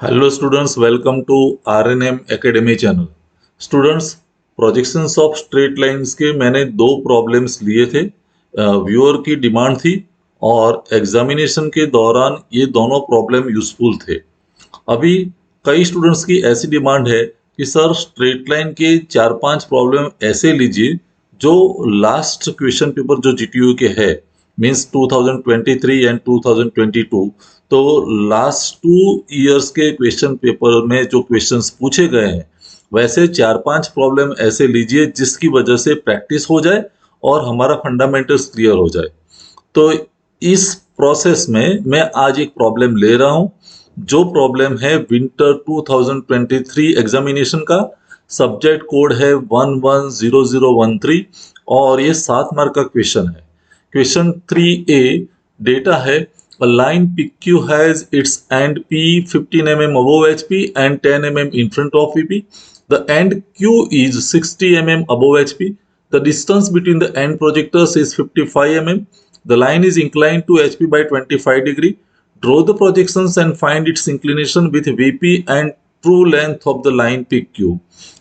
Hello students, welcome to RNM Academy channel. Students, projections of straight lines के मैंने दो problems लिए थे। व्यूअर की डिमांड थी और एग्जामिनेशन के दौरान ये दोनों प्रॉब्लम यूजफुल थे। अभी कई स्टूडेंट्स की ऐसी डिमांड है कि सर स्ट्रेट लाइन के चार पांच प्रॉब्लम ऐसे लीजिए जो लास्ट क्वेश्चन पेपर जो जीटीयू के है, मींस 2023 एंड 2022, तो लास्ट 2 इयर्स के क्वेश्चन पेपर में जो क्वेश्चंस पूछे गए हैं वैसे चार पांच प्रॉब्लम ऐसे लीजिए जिसकी वजह से प्रैक्टिस हो जाए और हमारा फंडामेंटल्स क्लियर हो जाए। तो इस प्रोसेस में मैं आज एक प्रॉब्लम ले रहा हूं जो प्रॉब्लम है विंटर 2023 एग्जामिनेशन का। सब्जेक्ट कोड है 110013 और ये 7 मार्क का क्वेश्चन है। क्वेश्चन 3A डेटा है a line PQ has its end P 15 mm above HP and 10 mm in front of VP. The end Q is 60 mm above HP. The distance between the end projectors is 55 mm. The line is inclined to HP by 25 degree. Draw the projections and find its inclination with VP and true length of the line PQ.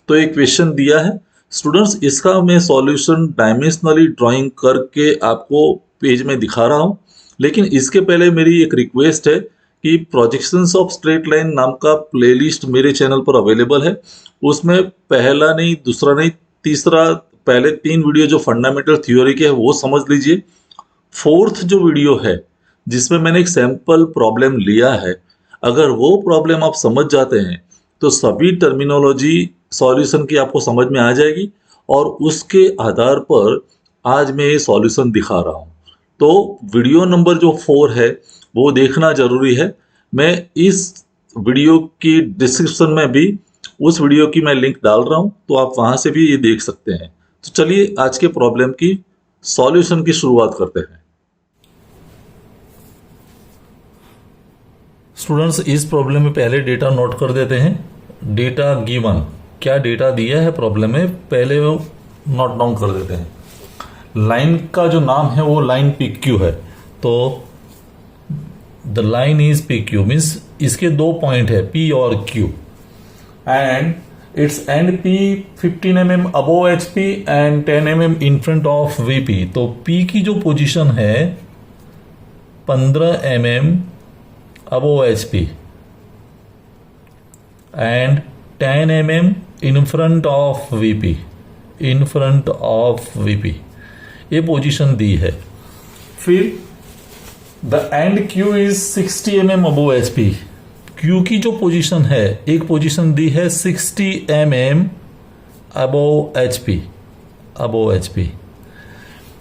तो एक question दिया है students, इसका मैं solution dimensionally drawing करके आपको page में दिखा रहा हूं। लेकिन इसके पहले मेरी एक रिक्वेस्ट है कि प्रोजेक्शंस ऑफ स्ट्रेट लाइन नाम का प्लेलिस्ट मेरे चैनल पर अवेलेबल है। उसमें पहला नहीं, दूसरा नहीं, तीसरा, पहले 3 वीडियो जो फंडामेंटल थ्योरी के है वो समझ लीजिए। फोर्थ जो वीडियो है जिसमें मैंने एक सैंपल प्रॉब्लम लिया है, अगर वो प्रॉब्लम आप समझ जाते हैं तो सभी टर्मिनोलॉजी सॉल्यूशन की आपको समझ में आ जाएगी और उसके आधार पर आज मैं ये सॉल्यूशन दिखा रहा हूँ। तो वीडियो नंबर जो 4 है वो देखना जरूरी है। मैं इस वीडियो की डिस्क्रिप्शन में भी उस वीडियो की मैं लिंक डाल रहा हूं, तो आप वहां से भी ये देख सकते हैं। तो चलिए आज के प्रॉब्लम की सॉल्यूशन की शुरुआत करते हैं। स्टूडेंट्स, इस प्रॉब्लम में पहले डेटा नोट कर देते हैं। डेटा गिवन, क्या डेटा दिया है प्रॉब्लम में, पहले वो नोट डाउन कर देते हैं। लाइन का जो नाम है वो लाइन PQ है, तो the line is PQ means इसके 2 पॉइंट है P और Q and it's and P 15 mm above HP and 10 mm in front of VP। तो P की जो पोजीशन है 15 mm above HP and 10 mm in front of VP, in front of VP, ये position दी है। फिर the end Q is 60 mm above HP। Q की जो position है, एक पोजीशन दी है 60 mm above HP, above HP।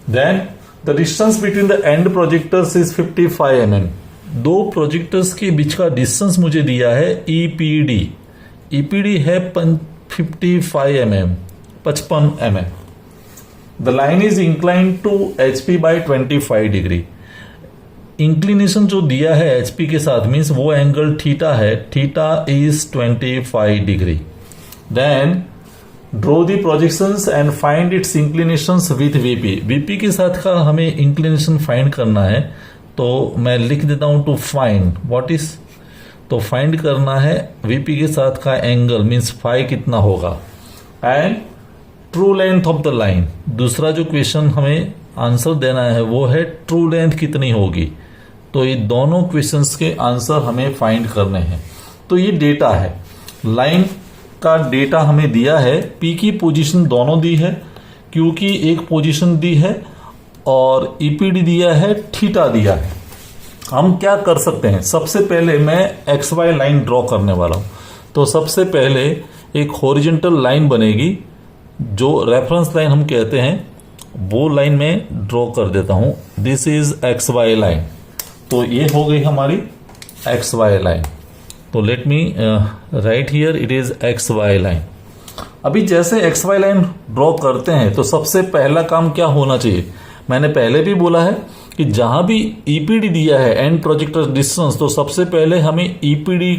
Then the distance between the end projectors is 55 mm। दो projectors के बीच का डिस्टेंस मुझे दिया है EPD। EPD है 55 mm, 55 mm। The line is incline to HP by 25 degree. Inclination जो दिया है HP के साथ मीन्स वो एंगल थीटा है, theta is 25 degree. Then draw the projections and find its inclinations with VP। VP के साथ का हमें इंक्लिनेशन फाइंड करना है, तो मैं लिख देता हूं टू फाइंड व्हाट इज, तो फाइंड करना है VP के साथ का एंगल मीन्स फाई कितना होगा and true length of the line. दूसरा जो क्वेश्चन हमें आंसर देना है वो है ट्रू लेंथ कितनी होगी। तो ये दोनों क्वेश्चंस के आंसर हमें फाइंड करने हैं। तो ये डेटा है, लाइन का डेटा हमें दिया है। P की पोजीशन दोनों दी है, Q की एक पोजीशन दी है और EPD दिया है, थीटा दिया है। हम क्या कर सकते हैं, सबसे पहले मैं XY लाइन ड्रॉ करने वाला हूं। तो सबसे पहले एक हॉरिजॉन्टल लाइन बनेगी, जो रेफरेंस लाइन हम कहते हैं, वो लाइन में ड्रॉ कर देता हूं। This is XY line. तो ये हो गई हमारी XY लाइन। तो let me right here it is XY line. अभी जैसे XY लाइन ड्रॉ करते हैं तो सबसे पहला काम क्या होना चाहिए, मैंने पहले भी बोला है कि जहां भी EPD दिया है एंड प्रोजेक्टर डिस्टेंस, तो सबसे पहले हमें EPD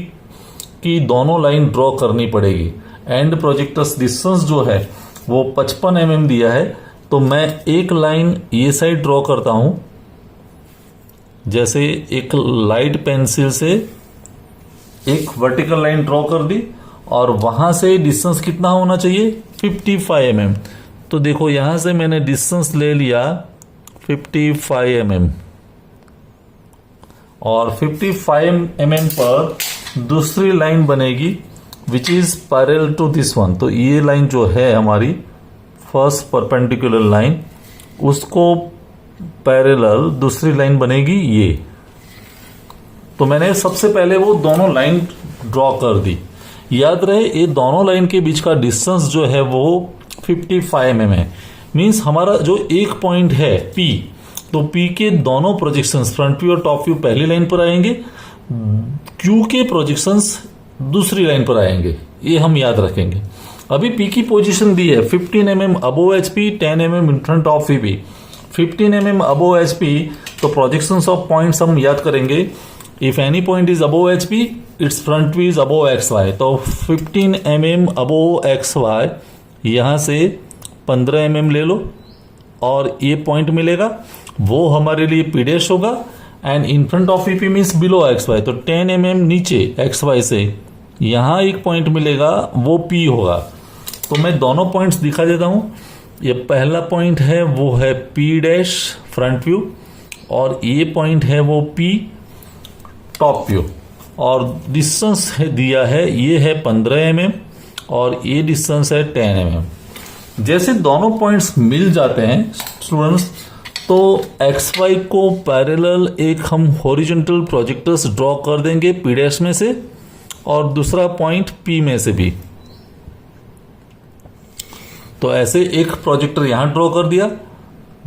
की दोनों लाइन ड्रॉ करनी पड़ेगी। एंड प्रोजेक्टर्स डिस्टेंस जो है वो 55 mm दिया है, तो मैं एक लाइन ये साइड ड्रॉ करता हूं, जैसे एक लाइट पेंसिल से एक वर्टिकल लाइन ड्रॉ कर दी और वहां से डिस्टेंस कितना होना चाहिए 55 mm। तो देखो यहां से मैंने डिस्टेंस ले लिया 55 mm और 55 mm पर दूसरी लाइन बनेगी which is parallel to this one. तो ये लाइन जो है हमारी फर्स्ट परपेंडिकुलर लाइन, उसको पैरेलल दूसरी लाइन बनेगी ये। तो मैंने सबसे पहले वो दोनों लाइन ड्रॉ कर दी। याद रहे ये दोनों लाइन के बीच का डिस्टेंस जो है वो 55 mm है। मींस हमारा जो एक पॉइंट है P, तो P के दोनों प्रोजेक्शंस फ्रंट व्यू और टॉप व्यू पहली लाइन पर आएंगे, Q के प्रोजेक्शंस दूसरी लाइन पर आएंगे, ये हम याद रखेंगे। अभी P की पोजीशन दी है 15 mm above HP, 10 mm in front of VP। 15 mm above HP, तो प्रोजेक्शंस ऑफ पॉइंट्स हम याद करेंगे। If any point is above HP, it's front view is above XY। तो 15 mm अबोव XY, यहां से 15 mm ले लो और ये पॉइंट मिलेगा, वो हमारे लिए P डैश होगा। And in front of VP means below XY, तो 10 mm नीचे XY से यहां एक पॉइंट मिलेगा, वो P होगा। तो मैं दोनों पॉइंट्स दिखा देता हूं। ये पहला पॉइंट है वो है P डैश फ्रंट व्यू और ये पॉइंट है वो P टॉप व्यू। और डिस्टेंस है दिया है ये है 15 mm और ये डिस्टेंस है 10 mm। जैसे दोनों पॉइंट्स मिल जाते हैं स्टूडेंट्स, तो XY को पैरेलल एक हम हॉरिजॉन्टल प्रोजेक्टर्स ड्रॉ कर देंगे P डैश में से और दूसरा पॉइंट P में से भी। तो ऐसे एक प्रोजेक्टर यहां ड्रॉ कर दिया,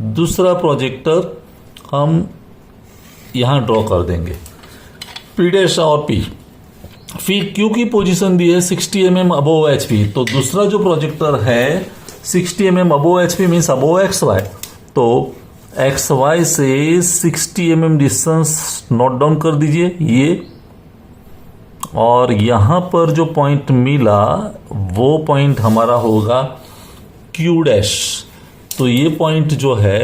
दूसरा प्रोजेक्टर हम यहां ड्रॉ कर देंगे P डैश और P। फिर Q की पोजीशन दी है 60 mm अबोव HP, तो दूसरा जो प्रोजेक्टर है 60 mm above HP means above XY। तो XY से 60 mm डिस्टेंस नोट डाउन कर दीजिए ये, और यहां पर जो पॉइंट मिला वो पॉइंट हमारा होगा Q डैश। तो ये पॉइंट जो है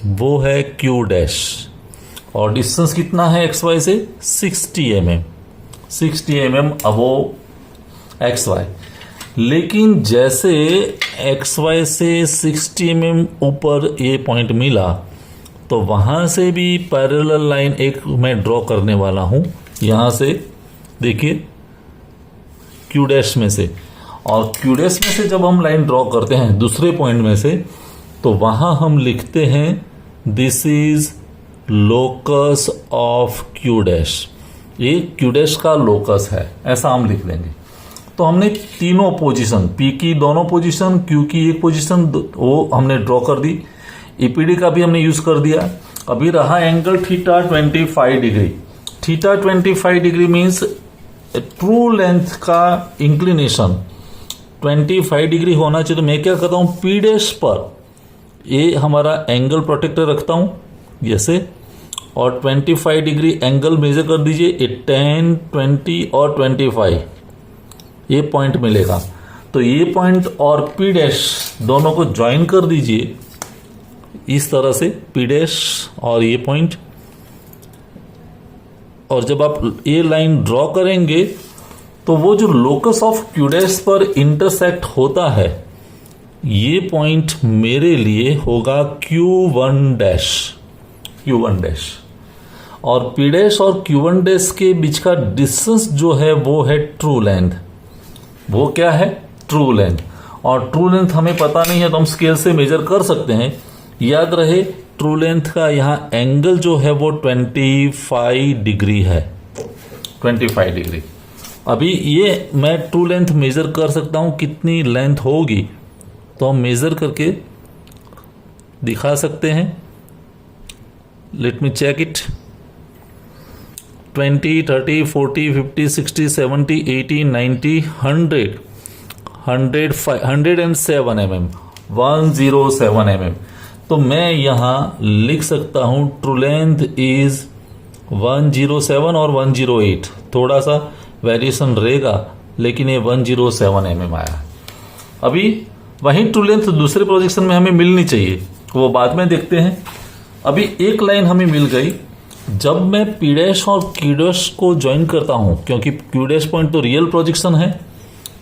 वो है Q डैश और डिस्टेंस कितना है XY से 60 mm, 60 mm अबोव XY। लेकिन जैसे XY से 60 mm ऊपर ये पॉइंट मिला, तो वहां से भी पैरेलल लाइन एक मैं ड्रॉ करने वाला हूं, यहां से देखिए Q डैश में से। और Q डैश में से जब हम लाइन ड्रॉ करते हैं दूसरे पॉइंट में से, तो वहां हम लिखते हैं this is locus of Q dash. ये Q डैश का लोकस है, ऐसा हम लिख लेंगे। तो हमने तीनों पोजीशन, P की दोनों पोजीशन, Q की एक पोजीशन, वो हमने ड्रॉ कर दी। EPD का भी हमने यूज कर दिया। अभी रहा angle theta 25 degree. Theta 25 degree means true length का इंक्लिनेशन 25 डिग्री होना चाहिए। तो मैं क्या करता हूं P डैश पर ये हमारा एंगल प्रोटेक्टर रखता हूं जैसे, और 25 डिग्री एंगल मेजर कर दीजिए। 10, 20 और 25 ये पॉइंट मिलेगा। तो ये पॉइंट और P डैश दोनों को ज्वाइन कर दीजिए इस तरह से, P डैश और ये पॉइंट। और जब आप ये लाइन ड्रॉ करेंगे तो वो जो लोकस ऑफ Q डैश पर इंटरसेक्ट होता है, ये पॉइंट मेरे लिए होगा Q1 डैश, Q1 डैश। और P डैश और Q1 डैश के बीच का डिस्टेंस जो है वो है ट्रू लेंथ। वो क्या है? True length. और ट्रू लेंथ हमें पता नहीं है तो हम स्केल से मेजर कर सकते हैं। याद रहे ट्रू लेंथ का यहाँ एंगल जो है वो 25 डिग्री है, 25 डिग्री। अभी ये मैं ट्रू लेंथ मेजर कर सकता हूं कितनी लेंथ होगी, तो हम मेजर करके दिखा सकते हैं। Let me check it. 20, 30, 40, 50, 60, 70, 80, 90, 100, 107 mm, 107 mm। तो मैं यहां लिख सकता हूं ट्रू लेंथ इज 107 और 108। थोड़ा सा वेरिएशन रहेगा लेकिन ये 107 mm आया। अभी वही ट्रू लेंथ दूसरे प्रोजेक्शन में हमें मिलनी चाहिए, वो बाद में देखते हैं। अभी एक लाइन हमें मिल गई जब मैं पी डैश और क्यू डैश को ज्वाइन करता हूं, क्योंकि क्यू डैश पॉइंट तो रियल प्रोजेक्शन है,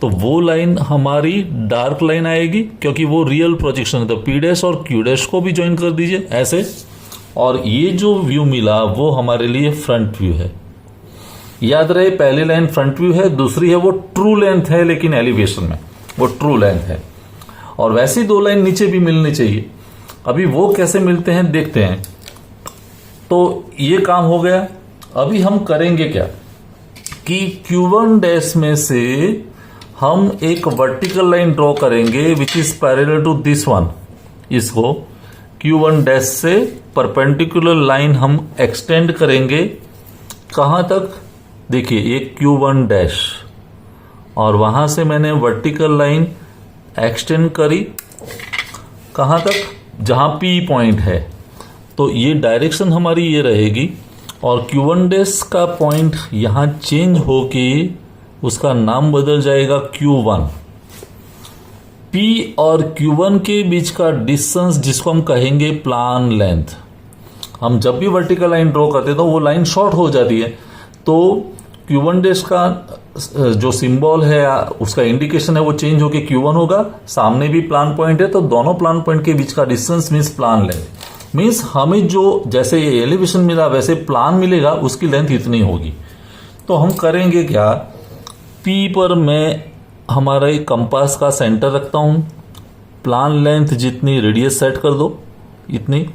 तो वो लाइन हमारी डार्क लाइन आएगी क्योंकि वो रियल प्रोजेक्शन है। तो पी डैश और क्यू डैश को भी ज्वाइन कर दीजिए ऐसे, और ये जो व्यू मिला वो हमारे लिए फ्रंट व्यू है। याद रहे पहली लाइन फ्रंट व्यू है, दूसरी है वो ट्रू लेंथ है, लेकिन एलिवेशन में वो ट्रू लेंथ है। और वैसी दो लाइन नीचे भी मिलनी चाहिए। अभी वो कैसे मिलते हैं देखते हैं। तो ये काम हो गया। अभी हम करेंगे क्या कि Q1 डैश में से हम एक वर्टिकल लाइन ड्रॉ करेंगे which is parallel to this one. इसको Q1 डैश से परपेंडिकुलर लाइन हम एक्सटेंड करेंगे। कहां तक? देखिए ये Q1 डैश, और वहां से मैंने वर्टिकल लाइन एक्सटेंड करी कहां तक? जहां P पॉइंट है। तो ये डायरेक्शन हमारी ये रहेगी, और Q1 डैश का पॉइंट यहां चेंज होके उसका नाम बदल जाएगा Q1। P और Q1 के बीच का डिस्टेंस जिसको हम कहेंगे प्लान लेंथ। हम जब भी वर्टिकल लाइन ड्रॉ करते हैं तो वो लाइन शॉर्ट हो जाती है, तो Q1 डैश का जो सिंबल है उसका इंडिकेशन है वो चेंज होके Q1 होगा। सामने भी प्लान पॉइंट है, तो दोनों प्लान पॉइंट के बीच का distance means plan length. Means हमें जो जैसे ये एलिवेशन मिला वैसे प्लान मिलेगा, उसकी लेंथ इतनी होगी। तो हम करेंगे क्या, P पर मैं हमारा एक कंपास का सेंटर रखता हूं, प्लान लेंथ जितनी रेडियस सेट कर दो इतनी,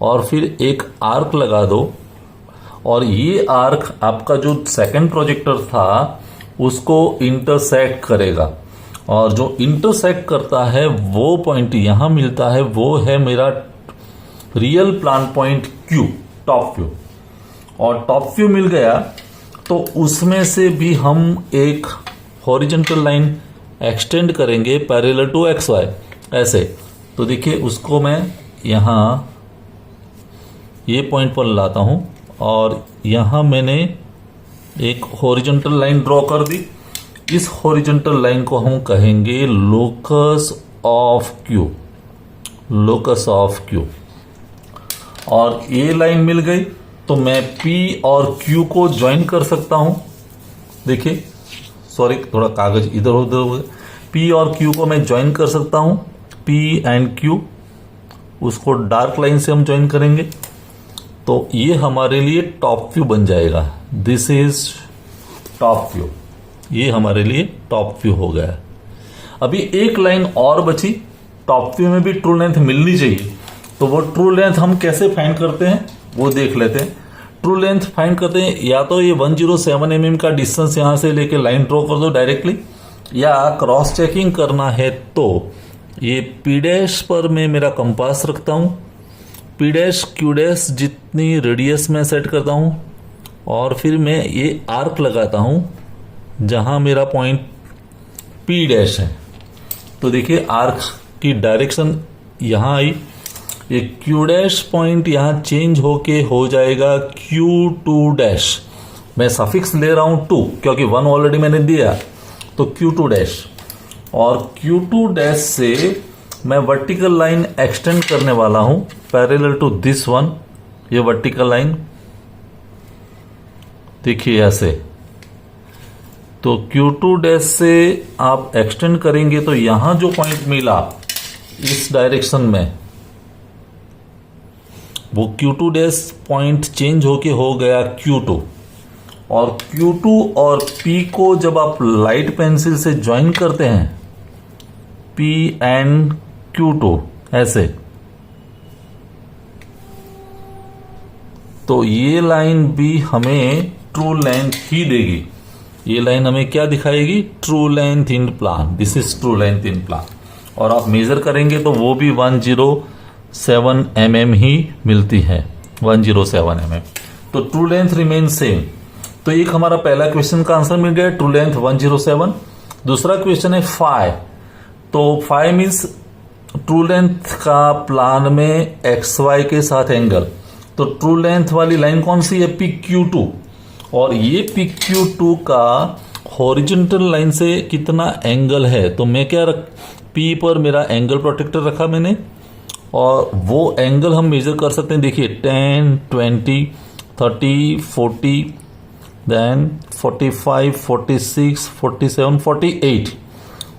और फिर एक आर्क लगा दो, और ये आर्क आपका जो सेकंड प्रोजेक्टर था उसको इंटरसेक्ट करेगा, और जो इंटरसेक्ट करता है वो पॉइंट यहां मिलता है, वो है मेरा real plan point Q, top view. और टॉप व्यू मिल गया तो उसमें से भी हम एक हॉरिजॉन्टल लाइन एक्सटेंड करेंगे पैरेलल टू XY ऐसे। तो देखिए उसको मैं यहां ये पॉइंट पर लाता हूं, और यहां मैंने एक हॉरिजॉन्टल लाइन ड्रॉ कर दी। इस हॉरिजॉन्टल लाइन को हम कहेंगे locus of Q, locus of Q। और ये लाइन मिल गई तो मैं P और Q को ज्वाइन कर सकता हूं। देखिए सॉरी, थोड़ा कागज इधर उधर हो गया। P और Q को मैं ज्वाइन कर सकता हूं, P एंड Q, उसको डार्क लाइन से हम ज्वाइन करेंगे। तो ये हमारे लिए टॉप व्यू बन जाएगा। दिस इज टॉप व्यू, ये हमारे लिए टॉप व्यू हो गया। अभी एक लाइन और बची, टॉप व्यू में भी ट्रू लेंथ मिलनी चाहिए। तो वो ट्रू लेंथ हम कैसे फाइंड करते हैं वो देख लेते हैं। ट्रू लेंथ फाइंड करते हैं, या तो ये 107 mm का डिस्टेंस यहां से लेके लाइन ड्रॉ कर दो डायरेक्टली, या क्रॉस चेकिंग करना है तो ये P डैश पर मैं मेरा कंपास रखता हूं, P डैश Q डैश जितनी रेडियस में सेट करता हूं, और फिर मैं ये आर्क लगाता हूं जहां मेरा पॉइंट P डैश है। तो देखिए आर्क की डायरेक्शन यहां आई, ये Q डैश पॉइंट यहां चेंज होके हो जाएगा Q2 डैश। मैं सफिक्स ले रहा हूं 2 क्योंकि 1 ऑलरेडी मैंने दिया, तो Q2 डैश। और Q2 डैश से मैं वर्टिकल लाइन एक्सटेंड करने वाला हूं पैरेलल टू दिस वन। ये वर्टिकल लाइन देखिए ऐसे। तो Q2 डैश से आप एक्सटेंड करेंगे तो यहां जो पॉइंट मिला इस डायरेक्शन में, वो Q2 डैश पॉइंट चेंज होके हो गया Q2। और Q2 और P को जब आप लाइट पेंसिल से ज्वाइन करते हैं, P एंड Q2 ऐसे, तो ये लाइन भी हमें ट्रू लेंथ ही देगी। ये लाइन हमें क्या दिखाएगी? True length in plan. This is true length in plan. और आप मेजर करेंगे तो वो भी 107 mm ही मिलती है, 107 mm। तो ट्रू लेंथ रिमेन सेम। तो एक हमारा पहला क्वेश्चन का आंसर मिल गया, ट्रू लेंथ 107। दूसरा क्वेश्चन है फाई। तो फाई मीन्स ट्रू लेंथ का प्लान में XY के साथ एंगल। तो ट्रू लेंथ वाली लाइन कौन सी है? PQ2। और ये PQ2 का हॉरिजॉन्टल लाइन से कितना एंगल है? तो मैं क्या P पर मेरा एंगल प्रोटेक्टर रखा मैंने, और वो एंगल हम मेजर कर सकते हैं। देखिए 10, 20, 30, 40, देन 45, 46, 47, 48।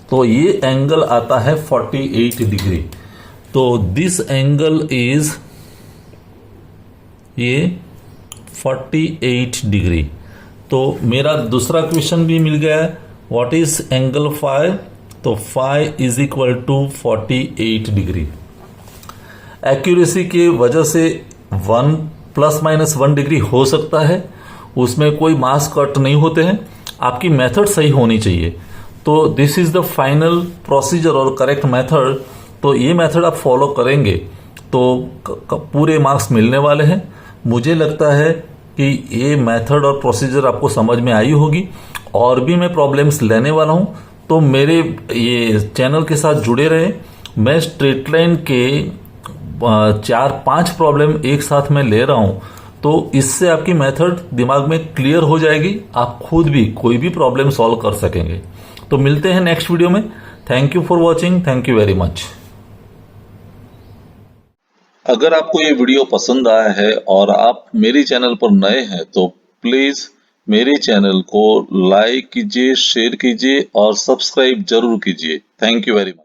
तो ये एंगल आता है 48 डिग्री। तो दिस एंगल इज ये 48 डिग्री। तो मेरा दूसरा क्वेश्चन भी मिल गया है, व्हाट इज एंगल फाई? तो phi is equal to 48 degree. Accuracy की वजह से 1 ± 1 डिग्री हो सकता है, उसमें कोई मार्क्स कट नहीं होते हैं, आपकी मेथड सही होनी चाहिए। तो this is the final procedure और करेक्ट मेथड। तो ये मेथड आप फॉलो करेंगे तो पूरे मार्क्स मिलने वाले हैं। मुझे लगता है कि ये मेथड और प्रोसीजर आपको समझ में आई होगी। और भी मैं प्रॉब्लम्स लेने वाला हूं, तो मेरे ये चैनल के साथ जुड़े रहें। मैं स्ट्रेट लाइन के 4-5 प्रॉब्लम एक साथ में ले रहा हूं, तो इससे आपकी मेथड दिमाग में क्लियर हो जाएगी, आप खुद भी कोई भी प्रॉब्लम सॉल्व कर सकेंगे। तो मिलते हैं नेक्स्ट वीडियो में। Thank you for watching, thank you very much. अगर आपको ये वीडियो पसंद आया है और आप मेरे चैनल पर नए हैं तो प्लीज मेरे चैनल को लाइक कीजिए, शेयर कीजिए और सब्सक्राइब जरूर कीजिए। Thank you very much.